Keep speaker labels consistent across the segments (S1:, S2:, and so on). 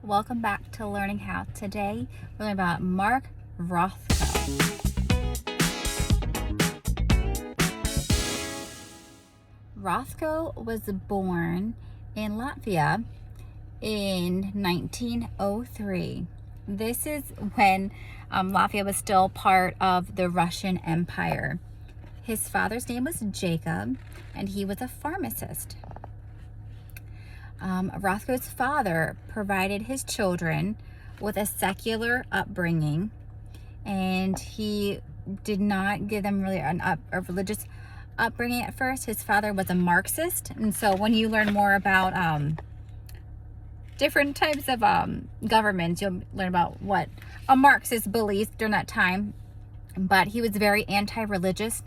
S1: welcome back to Learning How. Today we're learning about Mark Rothko. Rothko was born in Latvia in 1903. This is when Latvia was still part of the Russian Empire. His father's name was Jacob, and he was a pharmacist. Rothko's father provided his children with a secular upbringing, and he did not give them really a religious upbringing at first. His father was a Marxist, and so when you learn more about different types of governments, you'll learn about what a Marxist believes during that time. But he was very anti-religious,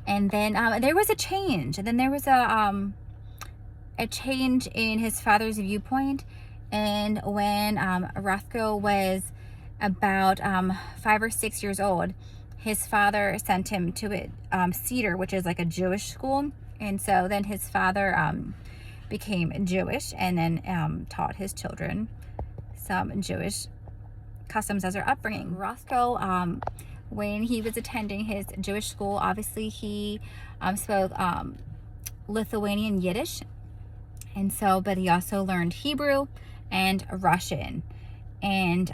S1: and then there was a change, and then there was a change in his father's viewpoint. And when Rothko was about 5 or 6 years old, his father sent him to Cedar, which is like a Jewish school. And so then his father became Jewish, and then taught his children some Jewish customs as their upbringing. Rothko, when he was attending his Jewish school, obviously he spoke Lithuanian Yiddish, and so, but he also learned Hebrew and Russian. And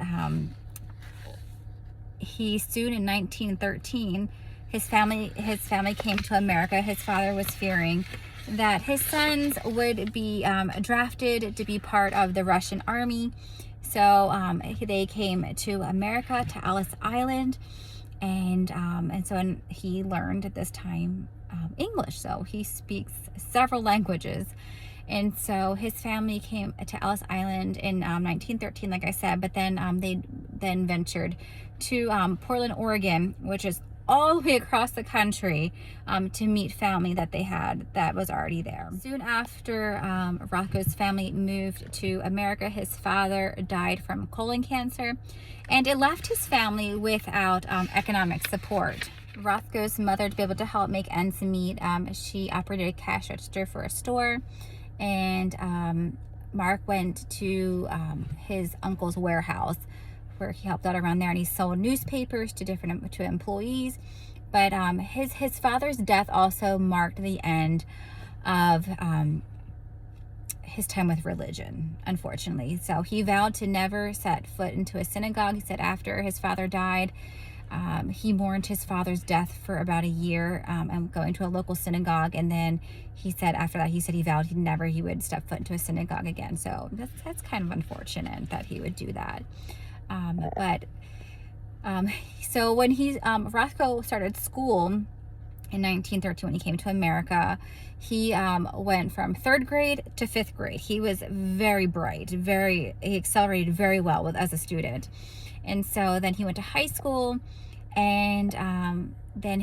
S1: he soon, in 1913, his family came to America. His father was fearing that his sons would be drafted to be part of the Russian army. So they came to America, to Ellis Island, and so he learned at this time English. So he speaks several languages. And so his family came to Ellis Island in 1913, like I said, but then they then ventured to Portland, Oregon, which is all the way across the country, to meet family that they had that was already there. Soon after Rothko's family moved to America, his father died from colon cancer, and it left his family without economic support. Rothko's mother, to be able to help make ends meet, she operated a cash register for a store, and Mark went to his uncle's warehouse, where he helped out around there, and he sold newspapers to employees. But his father's death also marked the end of his time with religion, unfortunately. So he vowed to never set foot into a synagogue. He said after his father died, he mourned his father's death for about a year, and going to a local synagogue. And then he said after that, he vowed he would step foot into a synagogue again. So that's kind of unfortunate that he would do that. So when Rothko started school in 1913, when he came to America, he went from 3rd grade to 5th grade. He was very bright, he accelerated very well as a student. And so then he went to high school, and then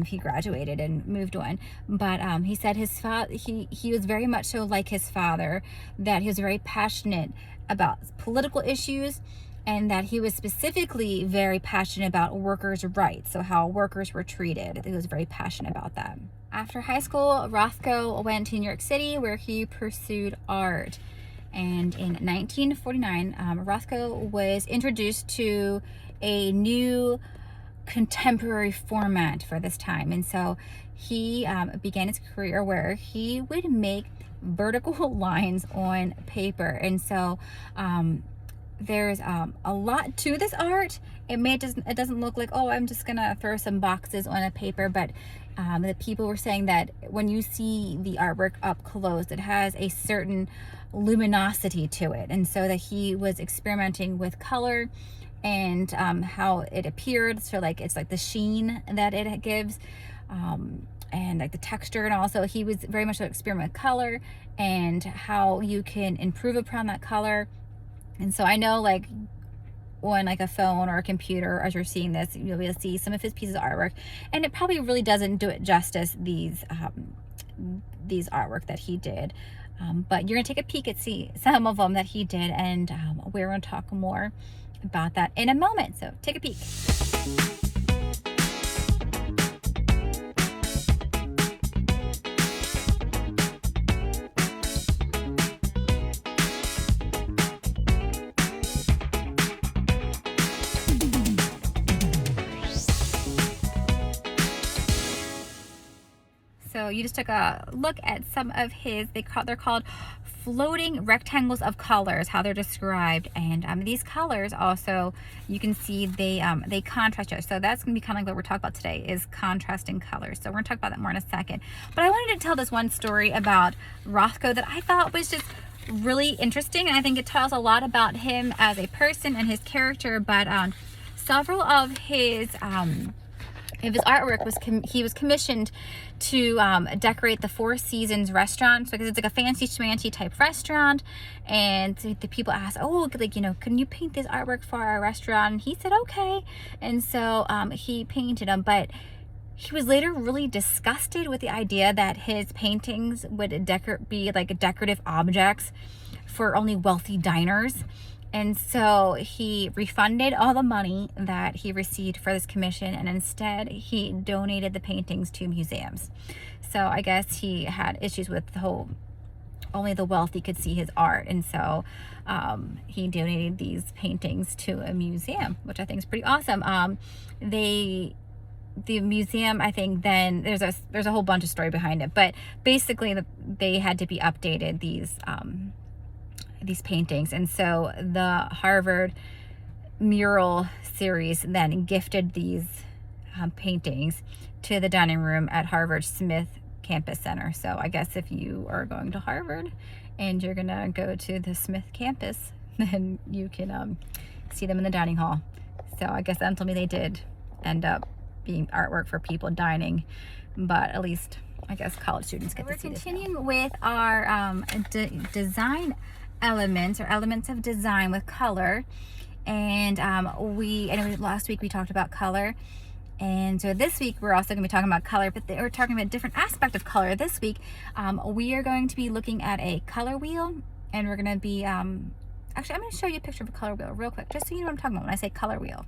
S1: he graduated and moved on. But he said his father, he was very much so like his father, that he was very passionate about political issues, and that he was specifically very passionate about workers' rights, so how workers were treated. He was very passionate about that. After high school, Rothko went to New York City, where he pursued art. And in 1949, Rothko was introduced to a new contemporary format for this time. And so he began his career where he would make vertical lines on paper. And so there's a lot to this art. It doesn't look like, oh, I'm just gonna throw some boxes on a paper, but the people were saying that when you see the artwork up close, it has a certain luminosity to it. And so that he was experimenting with color and how it appeared. So like it's like the sheen that it gives, and like the texture. And also he was very much experimenting with color and how you can improve upon that color. And so I know, like, on like a phone or a computer, as you're seeing this, you'll be able to see some of his pieces of artwork, and it probably really doesn't do it justice, these artwork that he did. But you're gonna take a peek at see some of them that he did, and we're gonna talk more about that in a moment. So take a peek. So you just took a look at some of his, they're called floating rectangles of colors, how they're described. And these colors also, you can see they contrast each other. So that's gonna be kind of like what we're talking about today, is contrasting colors. So we're gonna talk about that more in a second. But I wanted to tell this one story about Rothko that I thought was just really interesting, and I think it tells a lot about him as a person and his character. But several of his artwork he was commissioned to decorate the Four Seasons restaurant. So because it's like a fancy schmancy type restaurant, and the people asked, oh, like, you know, can you paint this artwork for our restaurant? And he said okay, and so he painted them. But he was later really disgusted with the idea that his paintings would be like decorative objects for only wealthy diners. And so he refunded all the money that he received for this commission, and instead he donated the paintings to museums. So I guess he had issues with the whole, only the wealthy could see his art, and so he donated these paintings to a museum, which I think is pretty awesome. The museum, I think, then there's a whole bunch of story behind it, but basically they had to be updated, these paintings. And so the Harvard mural series then gifted these paintings to the dining room at Harvard Smith Campus Center. So I guess if you are going to Harvard and you're gonna go to the Smith campus, then you can see them in the dining hall. So I guess that told me they did end up being artwork for people dining, but at least I guess college students get to see this. We're continuing with our design elements, or elements of design with color, and last week we talked about color, and so this week we're also going to be talking about color, but we're talking about a different aspect of color this week. We are going to be looking at a color wheel, and we're going to be actually I'm going to show you a picture of a color wheel real quick, just so you know what I'm talking about when I say color wheel.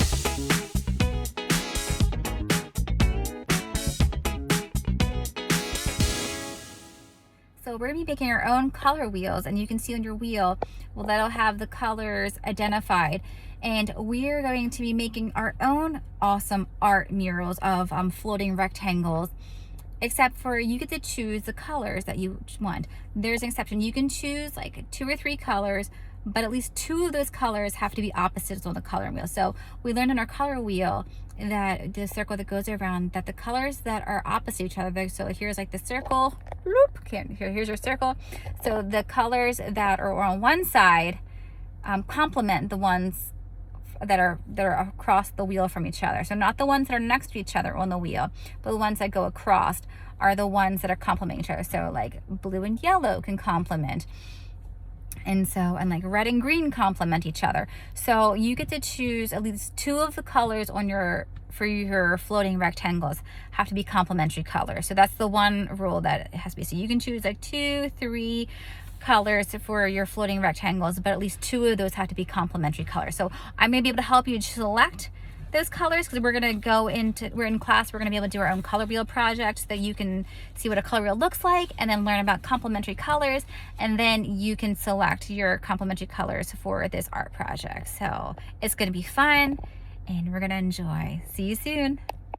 S1: So we're going to be making our own color wheels, and you can see on your wheel, well, that'll have the colors identified. And we're going to be making our own awesome art murals of floating rectangles, except for you get to choose the colors that you want. There's an exception. You can choose like 2 or 3 colors, but at least 2 of those colors have to be opposites on the color wheel. So we learned on our color wheel that the circle that goes around, that the colors that are opposite each other, so here's like the circle, here's your circle, so the colors that are on one side complement the ones that are across the wheel from each other. So not the ones that are next to each other on the wheel, but the ones that go across are the ones that are complementing each other. So like blue and yellow can complement, and like red and green complement each other. So you get to choose at least 2 of the colors on for your floating rectangles have to be complementary colors. So that's the one rule that it has to be. So you can choose like 2, 3 colors for your floating rectangles, but at least 2 of those have to be complementary colors. So I'm going to be able to help you select those colors, because we're in class, we're going to be able to do our own color wheel project, so that you can see what a color wheel looks like, and then learn about complementary colors, and then you can select your complementary colors for this art project. So it's going to be fun, and we're going to enjoy. See you soon.